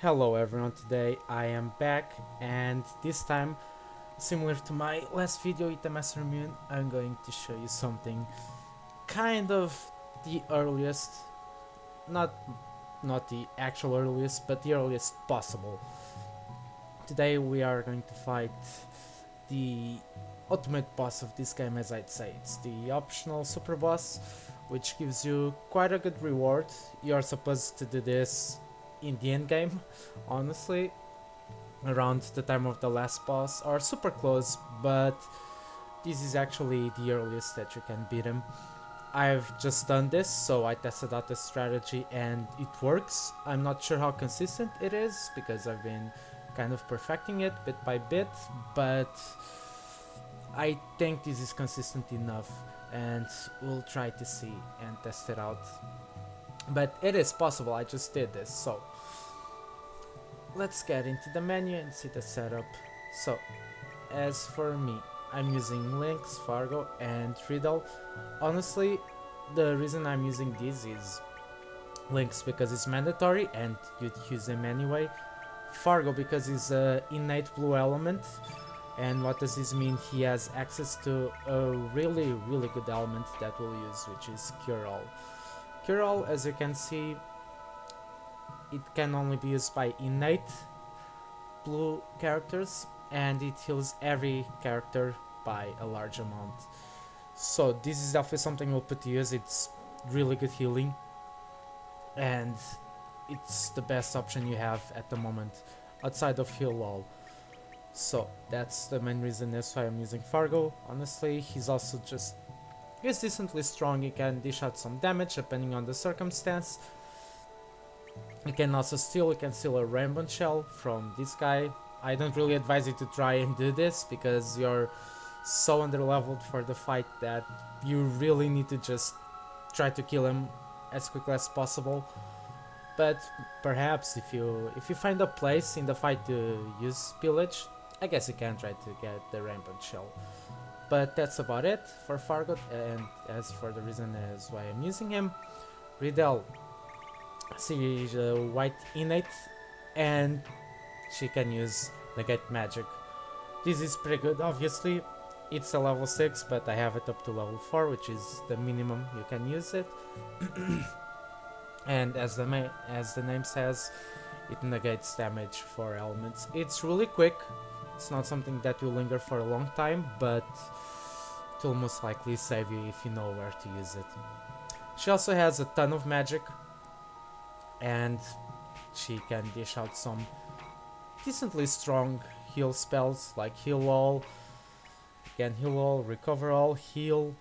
Hello everyone, today I am back and this time, similar to my last video with the Master Immune, I'm going to show you something kind of the earliest, not not the actual earliest, but the earliest possible. Today we are going to fight the ultimate boss of this game, as I'd say. It's the optional super boss, which gives you quite a good reward. You're supposed to do this in the end game, honestly, around the time of the last boss or super close, but this is actually the earliest that you can beat him. I've just done this, so I tested out the strategy and it works. I'm not sure how consistent it is because I've been kind of perfecting it bit by bit, but I think this is consistent enough and we'll try to see and test it out. But it is possible, I just did this, so let's get into the menu and see the setup. So, as for me, I'm using Lynx, Fargo, and Riddle. Honestly, the reason I'm using these is Lynx because it's mandatory and you'd use him anyway. Fargo because he's an innate blue element. And what does this mean? He has access to a really good element that we'll use, which is Cure All. Cure All, as you can see, it can only be used by innate blue characters and it heals every character by a large amount. So this is definitely something we'll put to use. It's really good healing and it's the best option you have at the moment outside of heal all. So that's the main reason that's why I'm using Fargo. Honestly, he's decently strong. He can dish out some damage depending on the circumstance. You can steal a rainbow shell from this guy. I don't really advise you to try and do this because you're so underleveled for the fight that you really need to just try to kill him as quickly as possible. But perhaps if you find a place in the fight to use pillage, I guess you can try to get the rainbow shell. But that's about it for Fargo, and as for the reason as why I'm using him, Riddle. She is a white innate and she can use negate magic. This is pretty good, obviously. It's a level 6, but I have it up to level 4, which is the minimum you can use it. And as the name says, it negates damage for elements. It's really quick. It's not something that will linger for a long time, but it will most likely save you if you know where to use it. She also has a ton of magic, and she can dish out some decently strong heal spells like heal all, recover all, heal.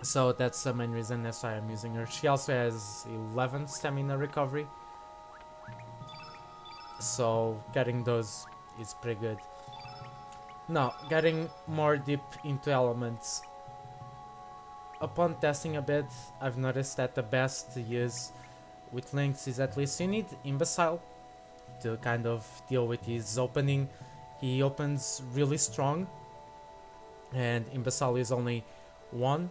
So that's the main reason that's why I'm using her. She also has 11 stamina recovery, so getting those is pretty good. Now, getting more deep into elements. Upon testing a bit, I've noticed that the best to use with Lynx is at least you need Imbecile to kind of deal with his opening. He opens really strong and Imbecile is only one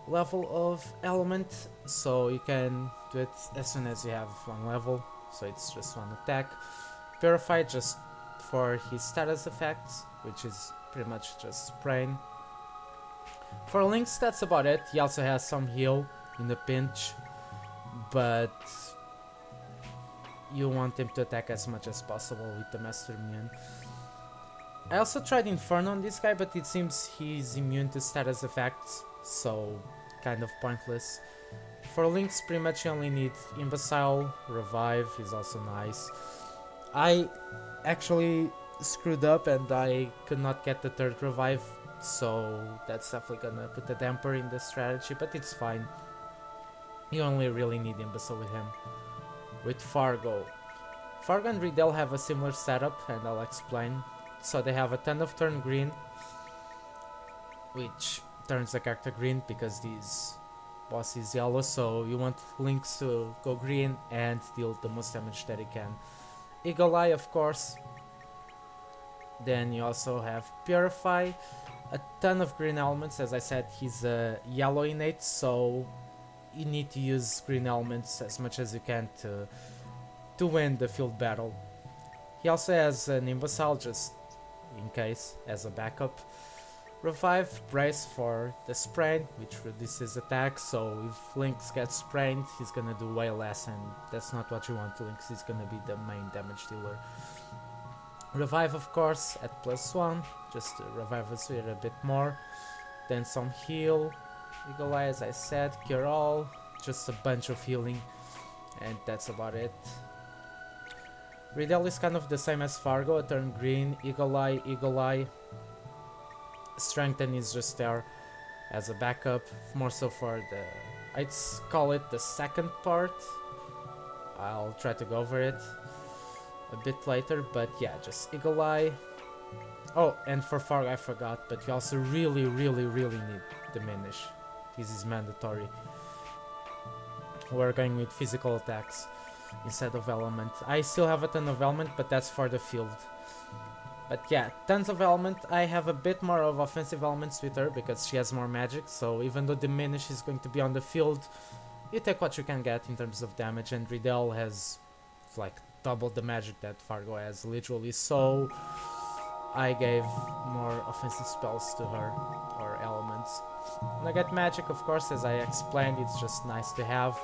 level of element, so you can do it as soon as you have one level, so it's just one attack. Purify just for his status effects, which is pretty much just spraying. For Lynx, that's about it. He also has some heal in the pinch, but you want him to attack as much as possible with the Master Immune. I also tried Inferno on this guy, but it seems he's immune to status effects, so kind of pointless. For Lynx, pretty much you only need Imbecile, Revive is also nice. I actually screwed up and I could not get the third Revive, so that's definitely gonna put a damper in the strategy, but it's fine. You only really need Imbecile with him. With Fargo and Riddle have a similar setup, and I'll explain. So they have a ton of turn green, which turns the character green because this boss is yellow, so you want Lynx to go green and deal the most damage that he can. Eagle Eye, of course. Then you also have Purify, a ton of green elements. As I said, he's a yellow innate, so you need to use green elements as much as you can to to win the field battle. He also has an imbecile just in case as a backup. Revive, brace for the sprain, which reduces attack, so if Lynx gets sprained, he's gonna do way less, and that's not what you want. Lynx is gonna be the main damage dealer. Revive, of course, at +1, just to revive us with a bit more. Then some heal. Eagle Eye, as I said, cure all, just a bunch of healing, and that's about it. Riddle is kind of the same as Fargo, a turn green, Eagle Eye, Eagle Eye. Strengthen is just there as a backup, more so for the, I'd call it the second part. I'll try to go over it a bit later, but yeah, just Eagle Eye. Oh, and for Fargo I forgot, but you also really need Diminish. This is mandatory. We're going with physical attacks instead of element. I still have a ton of element, but that's for the field. But yeah, tons of element. I have a bit more of offensive elements with her because she has more magic, so even though Diminish is going to be on the field, you take what you can get in terms of damage, and Riddle has like double the magic that Fargo has, literally, so I gave more offensive spells to her, or elements. And I got magic, of course, as I explained, it's just nice to have.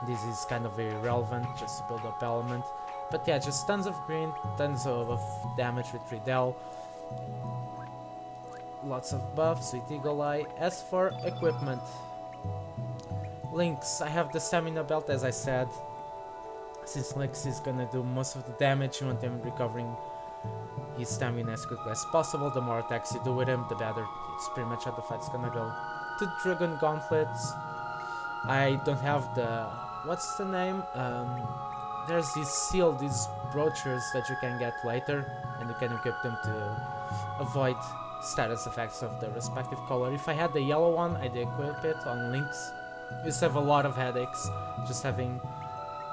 This is kind of irrelevant, just to build up element. But yeah, just tons of green, tons of damage with Riddle. Lots of buffs with Eagle Eye. As for equipment, Lynx, I have the stamina belt, as I said. Since Lynx is gonna do most of the damage, you want him recovering his stamina as quickly as possible. The more attacks you do with him, the better it's pretty much how the fight's gonna go. 2 Dragon Gauntlets. I don't have the... what's the name? There's this seal, these brochures that you can get later, and you can equip them to avoid status effects of the respective color. If I had the yellow one, I'd equip it on Lynx. I used to have a lot of headaches just having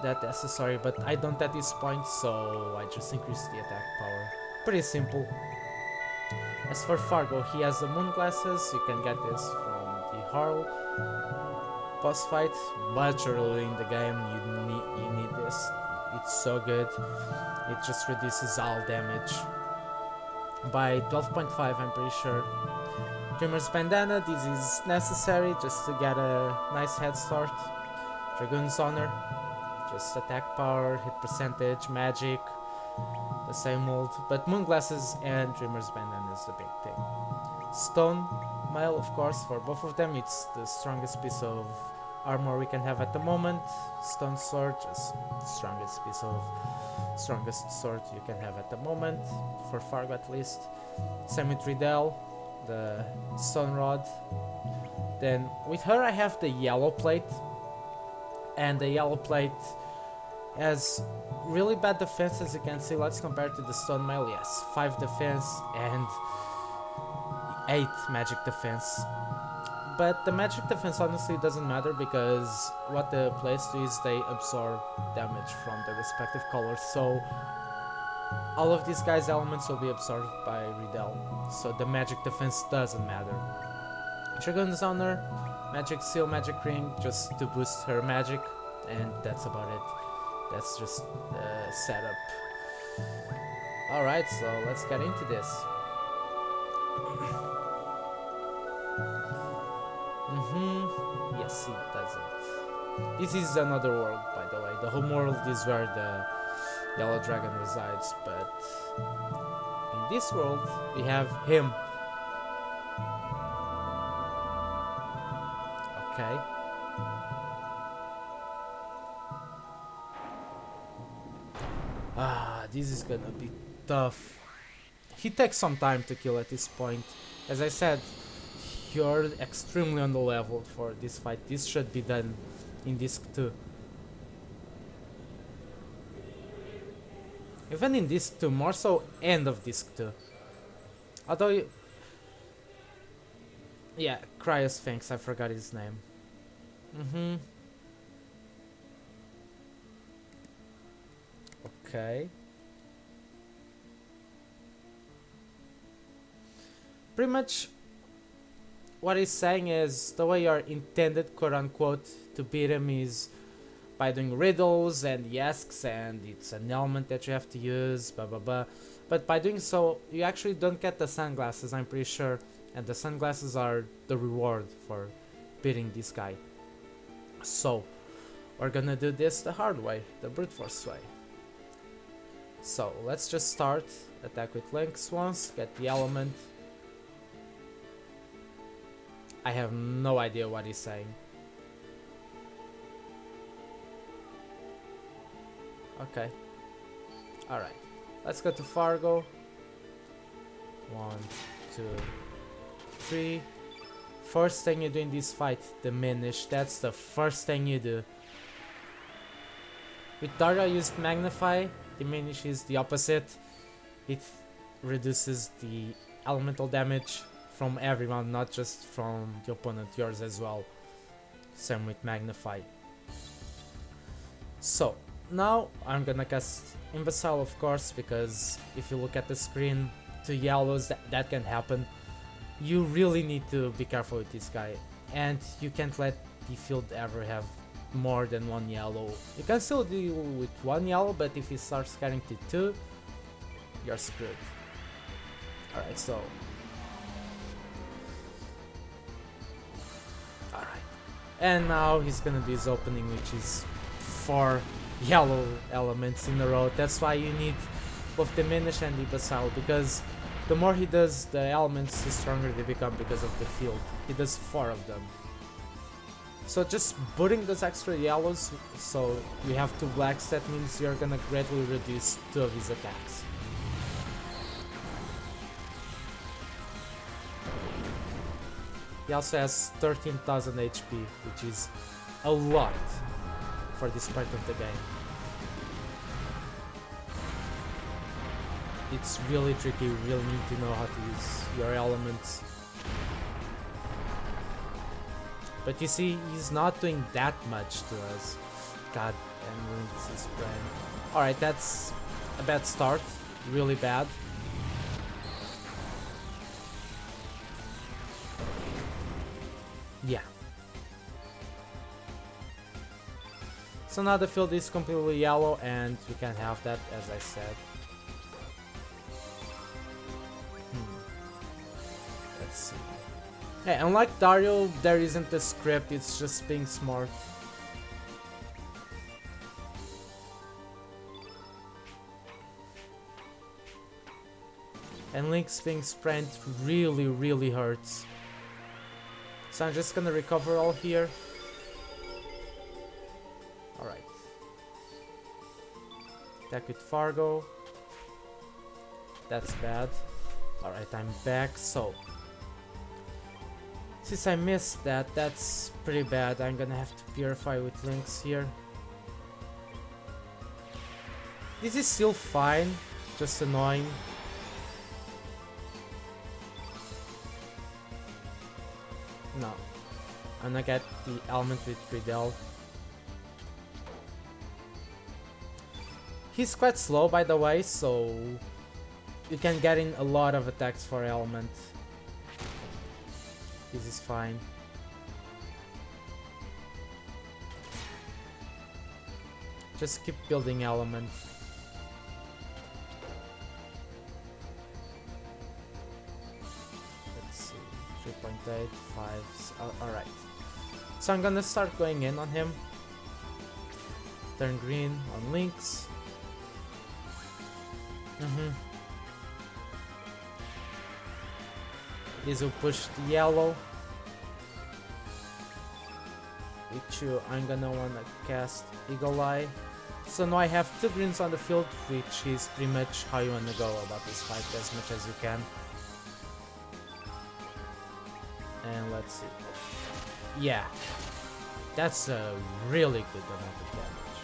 that accessory, but I don't at this point, so I just increased the attack power. Pretty simple. As for Fargo, he has the moon glasses. You can get this from the Harl boss fight, much early in the game. You need this. It's so good. It just reduces all damage by 12.5, I'm pretty sure. Dreamer's Bandana, this is necessary just to get a nice head start. Dragoon's Honor, just attack power, hit percentage, magic, the same old, but moon glasses and Dreamer's Bandana is the big thing. Stone Mail, of course, for both of them, it's the strongest piece of armor we can have at the moment. Stone Sword, just strongest sword you can have at the moment, for Fargo at least. Same with Riddle, the Stone Rod. Then with her I have the Yellow Plate, and the Yellow Plate has really bad defense, as you can see. Let's compare to the Stone Mail. Yes, 5 defense and 8 magic defense. But the magic defense honestly doesn't matter, because what the plates do is they absorb damage from the respective colors. So all of these guys' elements will be absorbed by Riddle, so the magic defense doesn't matter. Dragoon's Honor, Magic Seal, Magic Ring, just to boost her magic, and that's about it. That's just the setup. Alright, so let's get into this. Yes, it does it. This is another world, by the way. The home world is where the Yellow Dragon resides, but in this world we have him. Okay. This is gonna be tough. He takes some time to kill at this point. As I said, you're extremely under-leveled for this fight. This should be done in Disc 2. Even in Disc 2, more so end of Disc 2. Although yeah, Criosphinx, I forgot his name. Okay. Pretty much what he's saying is the way you're intended, quote unquote, to beat him is by doing riddles and he asks and it's an element that you have to use, blah blah blah. But by doing so, you actually don't get the sunglasses, I'm pretty sure, and the sunglasses are the reward for beating this guy. So we're gonna do this the hard way, the brute force way. So let's just start, attack with Lynx once, get the element. I have no idea what he's saying. Okay. Alright. Let's go to Fargo. 1, 2, 3. First thing you do in this fight, diminish. That's the first thing you do. With Dario I used magnify. Diminish is the opposite. It reduces the elemental damage from everyone, not just from the opponent, yours as well. Same with magnify. So now I'm gonna cast Imbecile, of course, because if you look at the screen, 2 yellows, that can happen. You really need to be careful with this guy, and you can't let the field ever have more than 1 yellow. You can still deal with 1 yellow, but if he starts getting to 2, you're screwed. Alright, so alright. And now he's gonna do his opening, which is 4 yellow elements in a row. That's why you need both Diminish and Imbecile, because the more he does the elements, the stronger they become because of the field. He does 4 of them. So just putting those extra yellows, so you have 2 blacks, that means you're gonna greatly reduce 2 of his attacks. He also has 13,000 HP, which is a lot for this part of the game. It's really tricky, you really need to know how to use your elements. But you see, he's not doing that much to us. God, and Lynx is brain. Alright, that's a bad start. Really bad. Yeah. So now the field is completely yellow and we can have that, as I said. Let's see. Hey, unlike Dario, there isn't a script, it's just being smart. And Lynx being sprint really hurts. So I'm just gonna recover all here. Alright. Attack with Fargo. That's bad. Alright, I'm back, so since I missed that, that's pretty bad. I'm gonna have to purify with Lynx here. This is still fine, just annoying. No, I'm gonna get the element with Riddell. He's quite slow, by the way, so you can get in a lot of attacks for element. This is fine. Just keep building element. Let's see, 3.8, 5, alright. So I'm gonna start going in on him. Turn green on Lynx. This will push the yellow. Which I'm gonna wanna cast Eagle Eye. So now I have 2 greens on the field, which is pretty much how you wanna go about this fight, as much as you can. And let's see. Yeah, that's a really good amount of damage.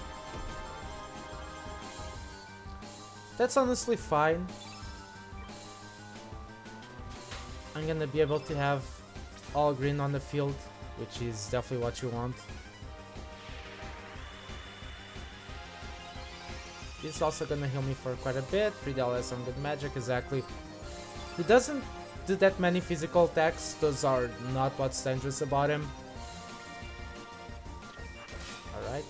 That's honestly fine. I'm gonna be able to have all green on the field, which is definitely what you want. This is also gonna heal me for quite a bit. Riddell has some good magic, exactly. He doesn't do that many physical attacks, those are not what's dangerous about him. Alright.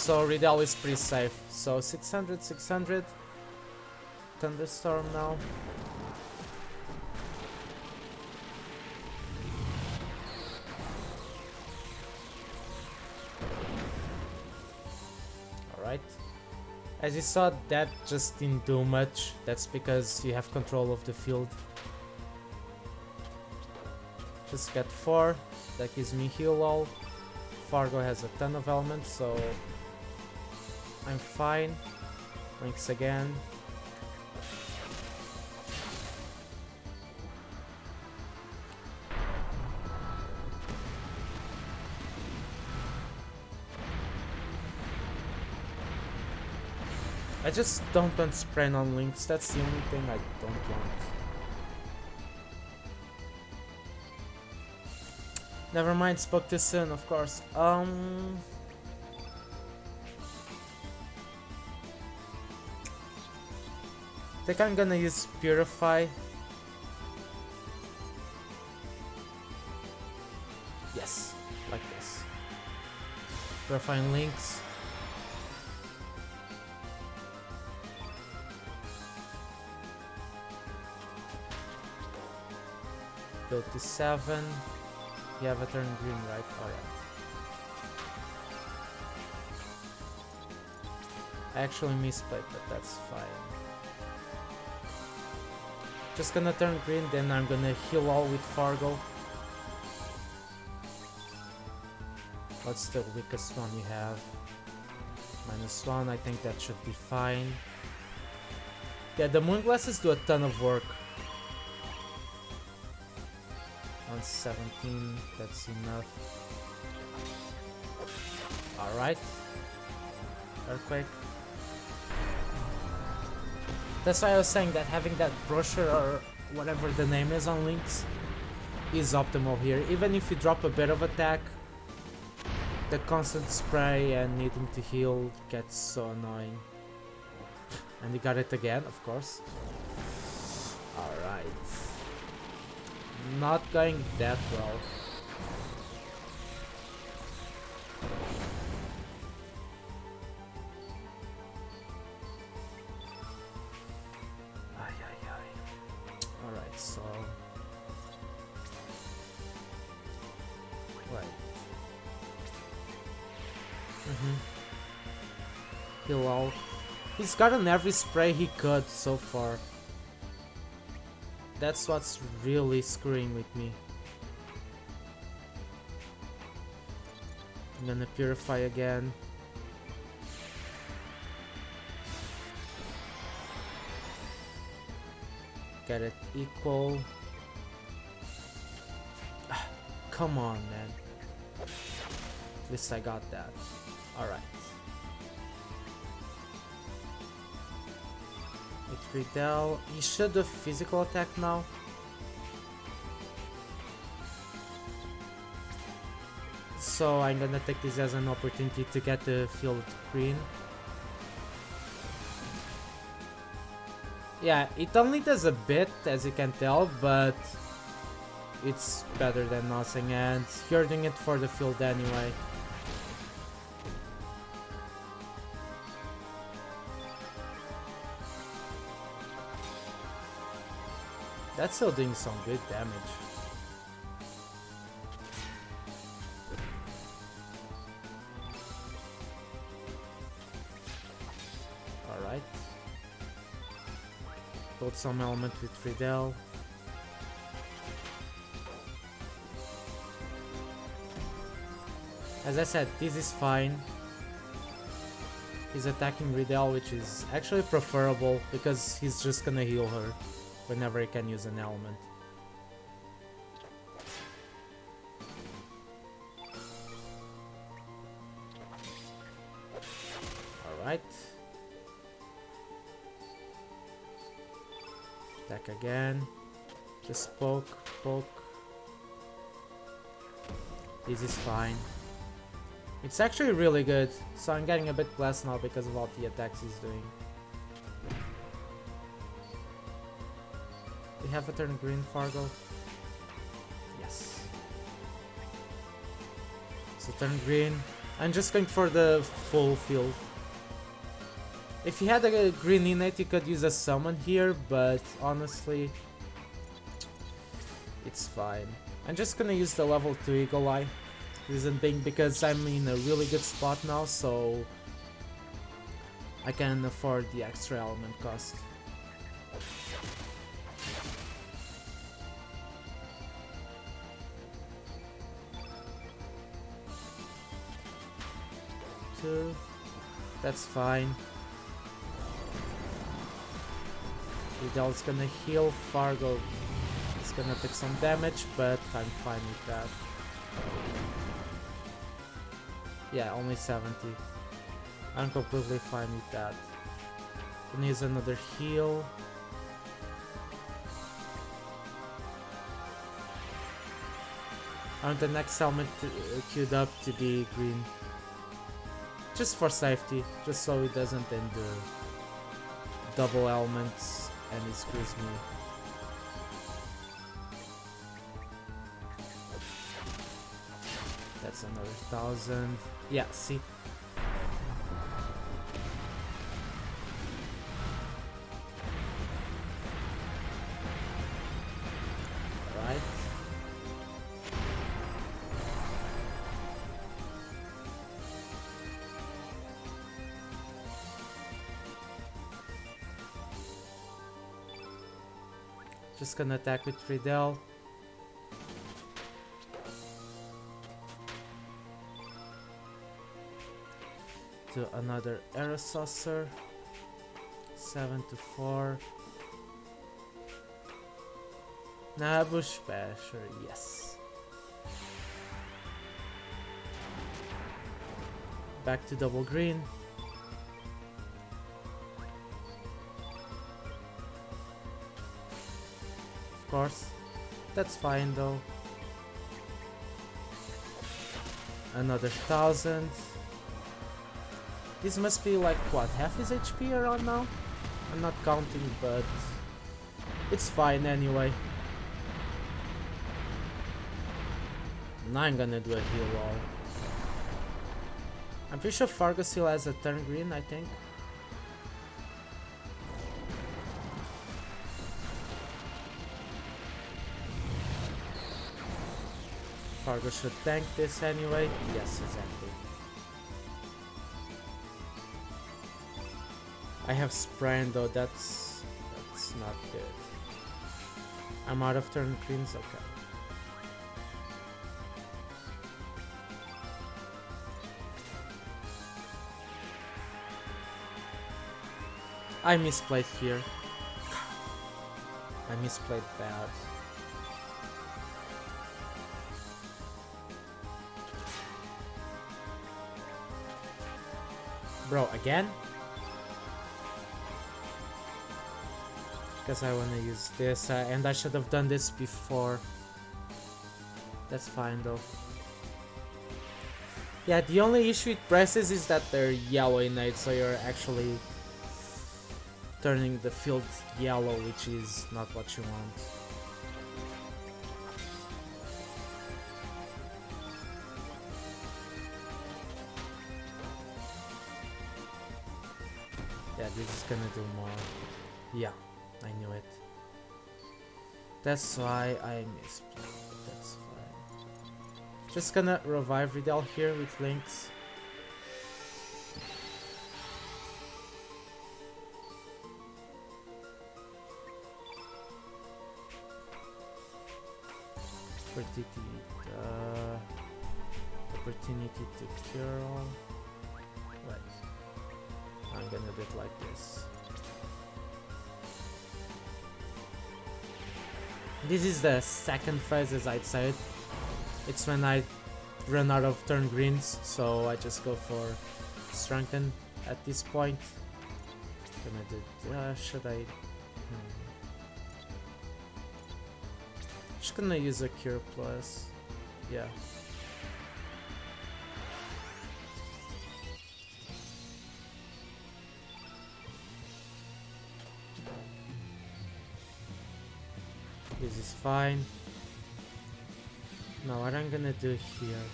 so Riddle is pretty safe. So 600, 600. Thunderstorm now. Alright. As you saw, that just didn't do much. That's because you have control of the field. Just get 4. That gives me heal all. Fargo has a ton of elements, so I'm fine. Lynx again. I just don't want sprain on Lynx, that's the only thing I don't want. Never mind, spoke too soon, of course. I think I'm gonna use Purify. Yes, like this. Purifying Lynx. Go to 7. You have a turn green, right? Alright. I actually misplayed, but that's fine. Just gonna turn green, then I'm gonna heal all with Fargo. What's the weakest one we have? -1, I think that should be fine. Yeah, the moon glasses do a ton of work. On 17, that's enough. Alright. Earthquake. That's why I was saying that having that brochure or whatever the name is on Lynx is optimal here. Even if you drop a bit of attack, the constant spray and needing to heal gets so annoying. And you got it again, of course. Alright. Not going that well. Alright, so... Right. Heal out. He's gotten every spray he could so far. That's what's really screwing with me. I'm gonna purify again. Get it equal. Come on, man. At least I got that. Alright. With Riddle, he should have physical attack now. So I'm gonna take this as an opportunity to get the field green. Yeah, it only does a bit, as you can tell, but it's better than nothing, and you're doing it for the field anyway. That's still doing some good damage. Alright. Build some element with Riddle. As I said, this is fine. He's attacking Riddle, which is actually preferable because he's just gonna heal her whenever he can use an element. Alright. Attack again. Just poke, poke. This is fine. It's actually really good, so I'm getting a bit blessed now because of all the attacks he's doing. We have a turn green, Fargo. Yes. So turn green, I'm just going for the full field. If you had a green innate, you could use a summon here, but honestly, it's fine. I'm just gonna use the level 2 Eagle Eye. Reason being because I'm in a really good spot now, so I can afford the extra element cost. Two. That's fine. Vidal's gonna heal, Fargo is gonna take some damage, but I'm fine with that. Yeah, only 70. I'm completely fine with that. Gonna use another heal. I want the next helmet queued up to be green. Just for safety, just so it doesn't endure double elements and it screws me. That's another 1000. Yeah, see? Alright. Just gonna attack with Friedel. To another Arrow Saucer. 7 to 4. Nah, Bush Basher, yes. Back to double green. Of course. That's fine though. Another 1000. This must be like, what, half his HP around now? I'm not counting, but it's fine anyway. Now I'm gonna do a heal wall. I'm pretty sure Fargo still has a turn green, I think. Fargo should tank this anyway. Yes, exactly. I have Sprine though, that's not good. I'm out of turn greens, okay. I misplayed here. I misplayed bad. Bro, again? Because I want to use this, and I should have done this before. That's fine though. Yeah, the only issue with presses is that they're yellow innate, so you're actually turning the field yellow, which is not what you want. Yeah, this is gonna do more. Yeah. I knew it. That's why I misplayed, but that's fine. Just gonna revive Riddle here with Lynx. Opportunity to cure. Wait. I'm gonna do it like this. This is the second phase, as I'd say it. It's when I run out of turn greens, so I just go for strengthen at this point. Gonna do, should I? Just gonna use a cure plus. Yeah. This is fine. Now what I'm gonna do here,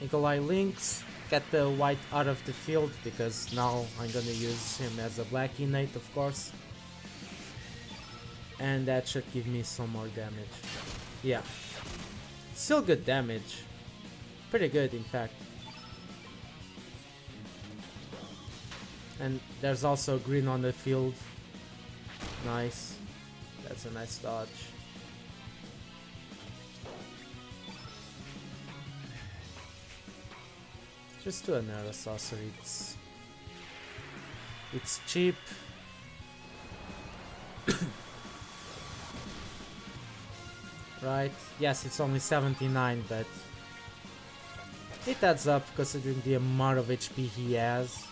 Eagle Eye Lynx, get the white out of the field because now I'm gonna use him as a black innate, of course. And that should give me some more damage. Yeah. Still good damage. Pretty good, in fact. And there's also green on the field. Nice. That's a nice dodge. Just do an arrow sorcery. It's cheap. Right? Yes, it's only 79, but it adds up considering the amount of HP he has.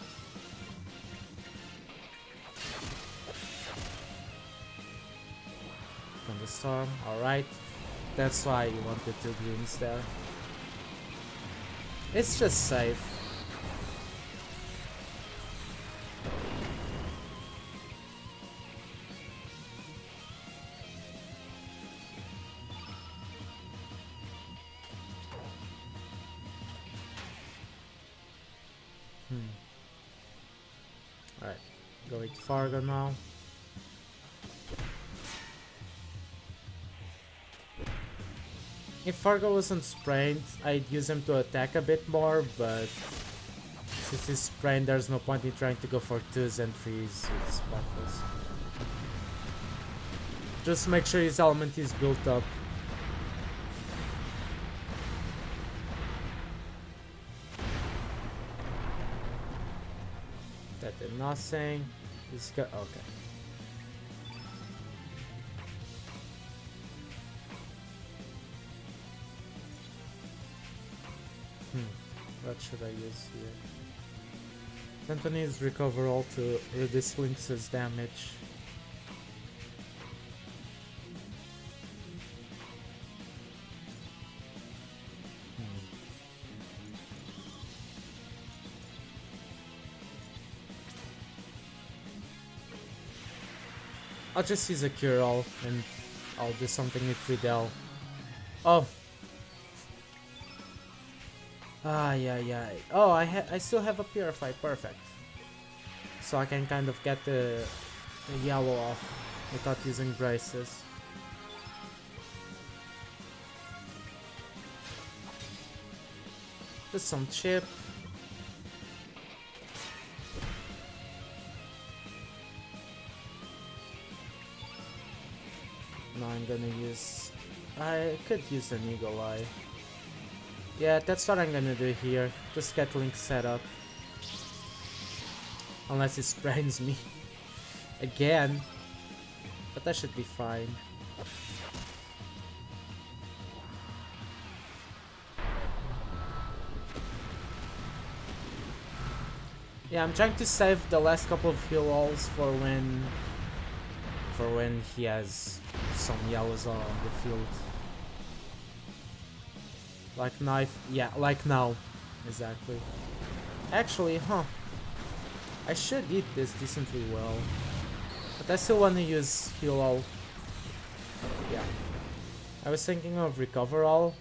Thunderstorm, alright. That's why you wanted 2 greens there. It's just safe. Alright, go with Fargo now. If Fargo wasn't sprained, I'd use him to attack a bit more, but since he's sprained, there's no point in trying to go for 2s and 3s, it's pointless. Just make sure his element is built up. That did nothing. This guy, okay. What should I use here? Anthony's recover all to reduce Lynx's damage. I'll just use a cure all and I'll do something with Riddell. Oh! Ah, yeah. Oh, I still have a Purify, perfect. So I can kind of get the yellow off without using braces. Just some chip. Now I'm gonna use... I could use an Eagle Eye. Yeah, that's what I'm gonna do here. Just get Lynx set up. Unless he sprains me. Again. But that should be fine. Yeah, I'm trying to save the last couple of heal alls for when he has some yellows on the field. Like knife, yeah, like now. Exactly. Actually, I should eat this decently well. But I still want to use heal all. Yeah. I was thinking of recover all.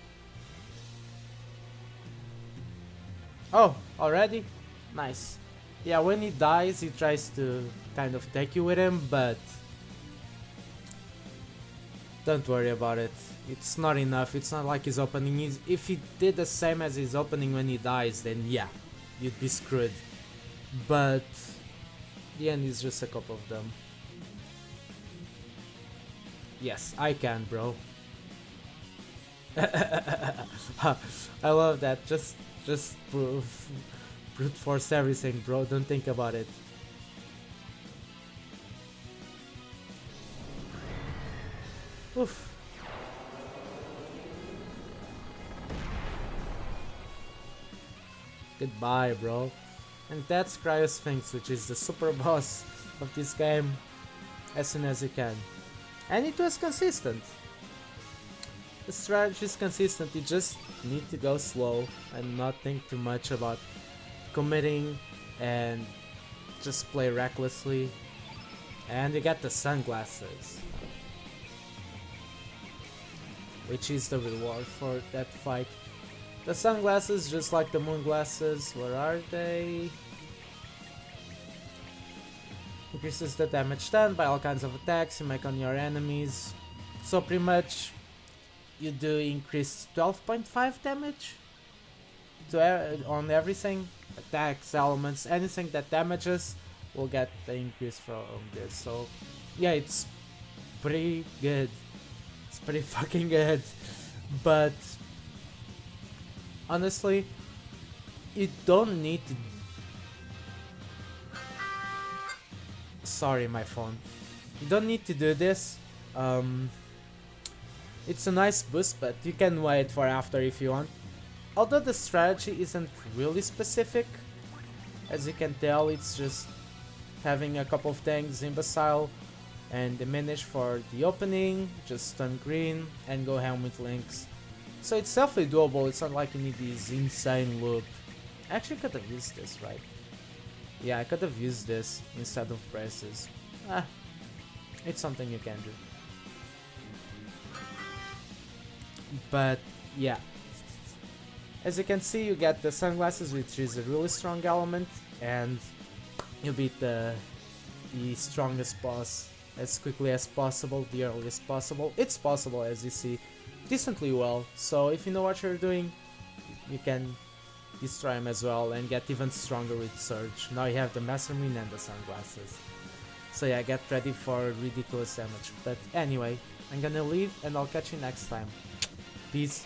Oh, already? Nice. Yeah, when he dies, he tries to kind of take you with him, but don't worry about it. It's not enough. It's not like his opening is. If he did the same as his opening when he dies, then yeah, you'd be screwed. But the end is just a couple of them. Yes, I can, bro. I love that. Just brute force everything, bro. Don't think about it. Oof. Goodbye, bro. And that's Criosphinx, which is the super boss of this game, as soon as you can. And it was consistent. The strategy is consistent, you just need to go slow and not think too much about committing and just play recklessly. And you get the sunglasses, which is the reward for that fight. The sunglasses, just like the moon glasses, where are they? Increases the damage done by all kinds of attacks you make on your enemies. So pretty much you do increase 12.5 damage to on everything. Attacks, elements, anything that damages will get the increase from this. So yeah, it's pretty good. It's pretty fucking good. But honestly, you don't need to... Sorry, my phone. You don't need to do this. It's a nice boost, but you can wait for after if you want. Although the strategy isn't really specific, as you can tell, it's just having a couple of things, imbecile and diminish for the opening, just stun green and go ham with Lynx. So it's definitely doable. It's not like you need this insane loop. Actually, could have used this, right? Yeah, I could have used this instead of braces. It's something you can do. But yeah, as you can see, you get the sunglasses, which is a really strong element, and you beat the strongest boss as quickly as possible, the earliest possible. It's possible, as you see, decently well. So if you know what you're doing, you can destroy him as well and get even stronger with Surge. Now you have the Master Mine and the sunglasses. So yeah, get ready for ridiculous damage. But anyway, I'm gonna leave and I'll catch you next time. Peace.